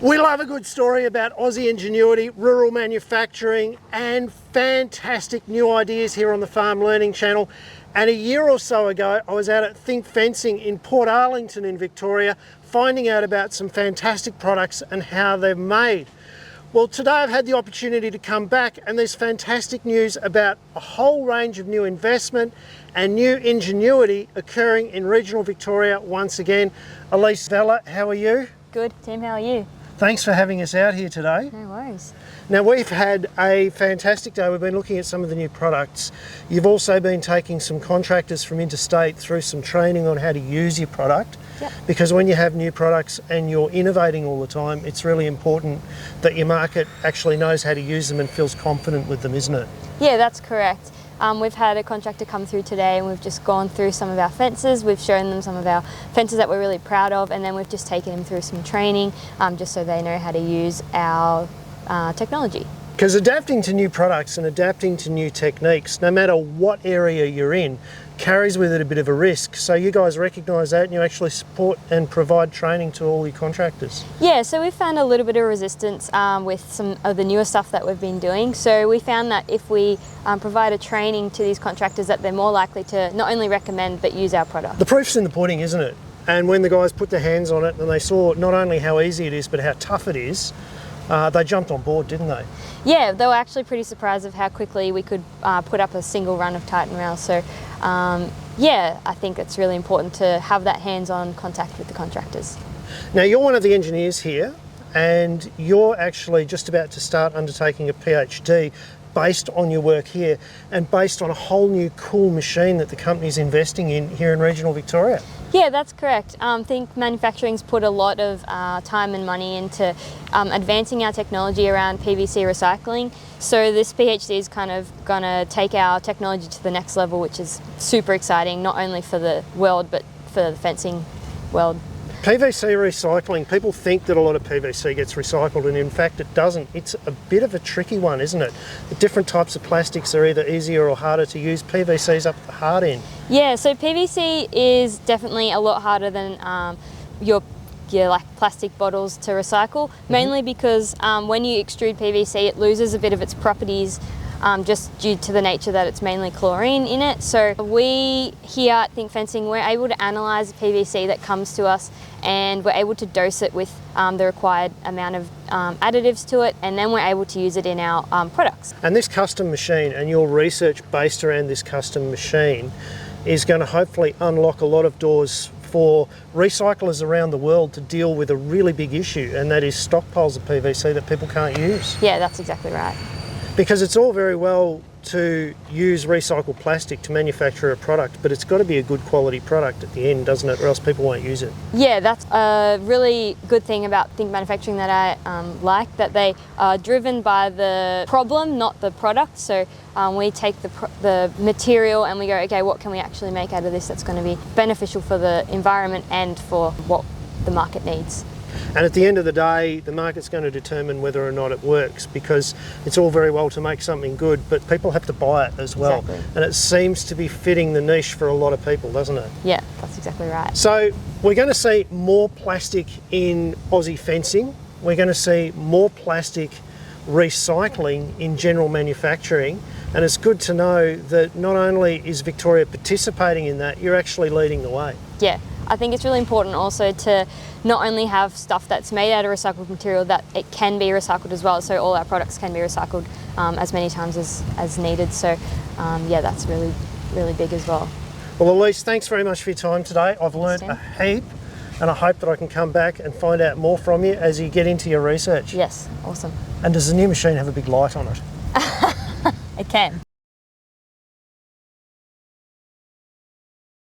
We love a good story about Aussie ingenuity, rural manufacturing and fantastic new ideas here on the Farm Learning Channel. And a year or so ago, I was out at Think Fencing in Port Arlington in Victoria, finding out about some fantastic products and how they're made. Well, today I've had the opportunity to come back and there's fantastic news about a whole range of new investment and new ingenuity occurring in regional Victoria once again. Elise Vella, how are you? Good, Tim, how are you? Thanks for having us out here today. No worries. Now, we've had a fantastic day. We've been looking at some of the new products. You've also been taking some contractors from interstate through some training on how to use your product. Yep. Because when you have new products and you're innovating all the time, it's really important that your market actually knows how to use them and feels confident with them, isn't it? Yeah, that's correct. We've had a contractor come through today and we've just gone through some of our fences. We've shown them some of our fences that we're really proud of, and then we've just taken them through some training just so they know how to use our technology. Because adapting to new products and adapting to new techniques, no matter what area you're in, carries with it a bit of a risk. So you guys recognise that and you actually support and provide training to all your contractors. Yeah, so we found a little bit of resistance with some of the newer stuff that we've been doing. So we found that if we provide a training to these contractors, that they're more likely to not only recommend but use our product. The proof's in the pudding, isn't it? And when the guys put their hands on it and they saw not only how easy it is but how tough it is, they jumped on board, didn't they? Yeah, they were actually pretty surprised of how quickly we could put up a single run of Titan rails. So yeah, I think it's really important to have that hands-on contact with the contractors. Now, you're one of the engineers here and you're actually just about to start undertaking a PhD based on your work here and based on a whole new cool machine that the company's investing in here in regional Victoria. Yeah, that's correct. I think manufacturing's put a lot of time and money into advancing our technology around PVC recycling. So this PhD is kind of going to take our technology to the next level, which is super exciting, not only for the world, but for the fencing world. PVC recycling, people think that a lot of PVC gets recycled and in fact it doesn't. It's a bit of a tricky one, isn't it? The different types of plastics are either easier or harder to use. PVC's up at the hard end. Yeah, so PVC is definitely a lot harder than your like plastic bottles to recycle, mainly because when you extrude PVC it loses a bit of its properties just due to the nature that it's mainly chlorine in it. So we here at Think Fencing, we're able to analyse the PVC that comes to us and we're able to dose it with the required amount of additives to it, and then we're able to use it in our products. And this custom machine and your research based around this custom machine is going to hopefully unlock a lot of doors for recyclers around the world to deal with a really big issue, and that is stockpiles of PVC that people can't use. Yeah, that's exactly right. Because it's all very well to use recycled plastic to manufacture a product, but it's got to be a good quality product at the end, doesn't it? Or else people won't use it. Yeah, that's a really good thing about Think Manufacturing that I like, that they are driven by the problem, not the product. So we take the material and we go, okay, what can we actually make out of this that's going to be beneficial for the environment and for what the market needs. And at the end of the day, the market's going to determine whether or not it works, because it's all very well to make something good, but people have to buy it as well. Exactly. And it seems to be fitting the niche for a lot of people, doesn't it? Yeah, that's exactly right. So we're going to see more plastic in Aussie fencing. We're going to see more plastic recycling in general manufacturing. And it's good to know that not only is Victoria participating in that, you're actually leading the way. Yeah, I think it's really important also to not only have stuff that's made out of recycled material, that it can be recycled as well, so all our products can be recycled as many times as needed. So yeah, that's really, really big as well. Well, Elise, thanks very much for your time today. I've learned a heap, and I hope that I can come back and find out more from you as you get into your research. Yes, awesome. And does the new machine have a big light on it? It can.